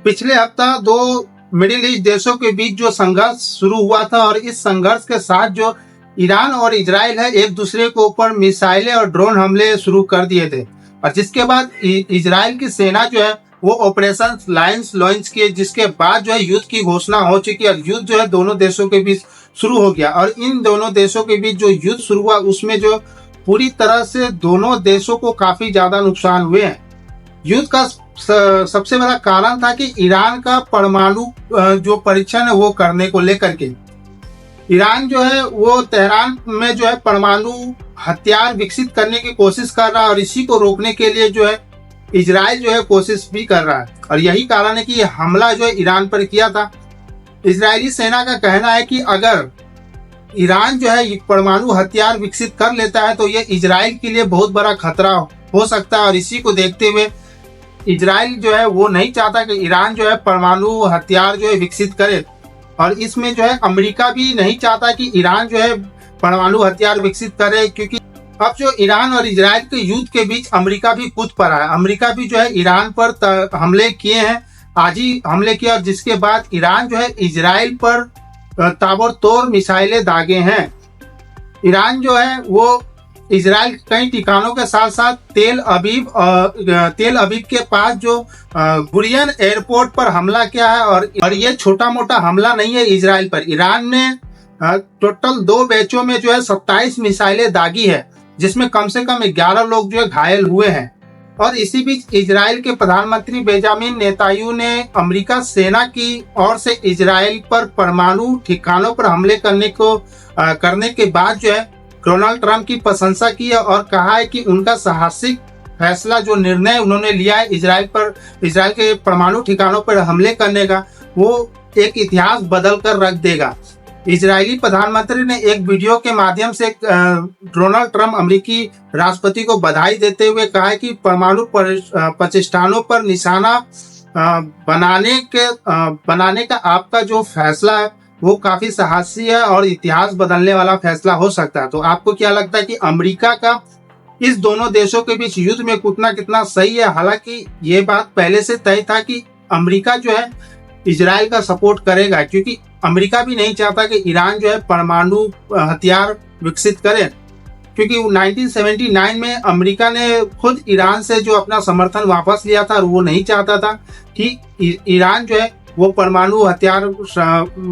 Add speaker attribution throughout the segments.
Speaker 1: पिछले हफ्ता दो मिडिल ईस्ट देशों के बीच जो संघर्ष शुरू हुआ था और इस संघर्ष के साथ जो ईरान और इजराइल है एक दूसरे के ऊपर मिसाइलें और ड्रोन हमले शुरू कर दिए थे और जिसके बाद इजराइल की सेना जो है वो ऑपरेशन लायंस लॉन्च किए, जिसके बाद जो है युद्ध की घोषणा हो चुकी है और युद्ध जो है दोनों देशों के बीच शुरू हो गया। और इन दोनों देशों के बीच जो युद्ध शुरू हुआ उसमें जो पूरी तरह से दोनों देशों को काफी ज्यादा नुकसान हुए हैं। युद्ध का सबसे बड़ा कारण था कि ईरान का परमाणु जो परीक्षण है वो करने को लेकर के ईरान जो है वो तेहरान में जो है परमाणु हथियार विकसित करने की कोशिश कर रहा है और इसी को रोकने के लिए जो है इजराइल जो है कोशिश भी कर रहा है और यही कारण है कि ये हमला जो है ईरान पर किया था। इजरायली सेना का कहना है कि अगर ईरान जो है परमाणु हथियार विकसित कर लेता है तो ये इजराइल के लिए बहुत बड़ा खतरा हो सकता है और इसी को देखते हुए इजराइल जो है वो नहीं चाहता कि ईरान जो है परमाणु हथियार जो है विकसित करे और इसमें जो है अमेरिका भी नहीं चाहता कि ईरान जो है परमाणु हथियार विकसित करे, क्योंकि अब जो ईरान और इजराइल के युद्ध के बीच अमेरिका भी कूद पड़ा है। अमेरिका भी जो है ईरान पर हमले किए हैं, आज ही हमले किए और जिसके बाद ईरान जो है इजराइल पर ताबड़तोड़ मिसाइलें दागे हैं। ईरान जो है वो इजराइल के कई ठिकानों के साथ साथ तेल अवीव के पास जो गुरियन एयरपोर्ट पर हमला किया है और ये छोटा मोटा हमला नहीं है इजराइल पर। ईरान ने टोटल 2 बैचों में जो है 27 मिसाइलें दागी है, जिसमें कम से कम 11 लोग जो है घायल हुए हैं। और इसी बीच इजराइल के प्रधानमंत्री बेंजामिन नेतान्याहू ने अमेरिका सेना की ओर से इजराइल पर परमाणु ठिकानों पर हमले करने के बाद जो है डोनाल्ड ट्रंप की प्रशंसा की है और कहा है कि उनका साहसिक फैसला जो निर्णय उन्होंने लिया है इजराइल के परमाणु ठिकानों पर हमले करने का, वो एक इतिहास बदल कर रख देगा। इजरायली प्रधानमंत्री ने एक वीडियो के माध्यम से डोनाल्ड ट्रंप अमेरिकी राष्ट्रपति को बधाई देते हुए कहा है कि परमाणु प्रतिष्ठानों पर निशाना बनाने का आपका जो फैसला है वो काफी साहसी है और इतिहास बदलने वाला फैसला हो सकता है। तो आपको क्या लगता है कि अमेरिका का इस दोनों देशों के बीच युद्ध में कूदना कितना सही है? हालांकि ये बात पहले से तय था कि अमेरिका जो है इजराइल का सपोर्ट करेगा, क्योंकि अमेरिका भी नहीं चाहता कि ईरान जो है परमाणु हथियार विकसित करे, क्योंकि 1979 में अमेरिका ने खुद ईरान से जो अपना समर्थन वापस लिया था और वो नहीं चाहता था कि ईरान जो है वो परमाणु हथियार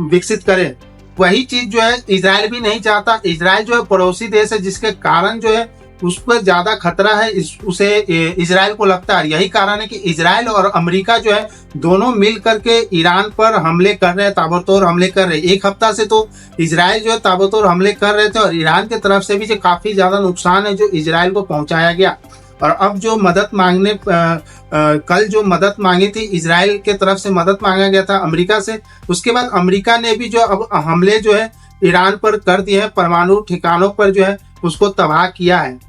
Speaker 1: विकसित करे। वही चीज जो है इजराइल भी नहीं चाहता। इजराइल जो है पड़ोसी देश है, जिसके कारण जो है उस पर ज्यादा खतरा है उसे इजराइल को लगता है। यही कारण है कि इजराइल और अमेरिका जो है दोनों मिल करके ईरान पर हमले कर रहे हैं, ताबड़तोड़ हमले कर रहे हैं। एक हफ्ता से तो इजराइल जो है ताबड़तोड़ हमले कर रहे थे और ईरान की तरफ से भी जो काफी ज्यादा नुकसान है जो इजराइल को पहुंचाया गया। और अब जो मदद मांगने कल जो मदद मांगी थी इजराइल के तरफ से मदद मांगा गया था अमेरिका से, उसके बाद अमेरिका ने भी जो अब हमले जो है ईरान पर कर दिए हैं, परमाणु ठिकानों पर जो है उसको तबाह किया है।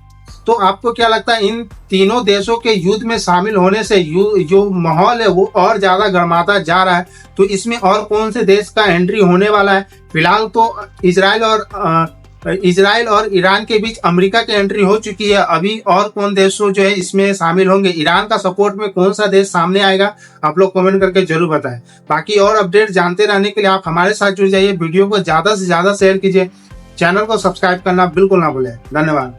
Speaker 1: तो आपको क्या लगता है इन तीनों देशों के युद्ध में शामिल होने से जो माहौल है वो और ज्यादा गर्माता जा रहा है? तो इसमें और कौन से देश का एंट्री होने वाला है? फिलहाल तो इजराइल और ईरान के बीच अमेरिका की एंट्री हो चुकी है। अभी और कौन देश जो है इसमें शामिल होंगे? ईरान का सपोर्ट में कौन सा देश सामने आएगा? आप लोग कमेंट करके जरूर बताएं। बाकी और अपडेट जानते रहने के लिए आप हमारे साथ जुड़ जाइए। वीडियो को ज्यादा से ज्यादा शेयर कीजिए, चैनल को सब्सक्राइब करना बिल्कुल ना भूलें। धन्यवाद।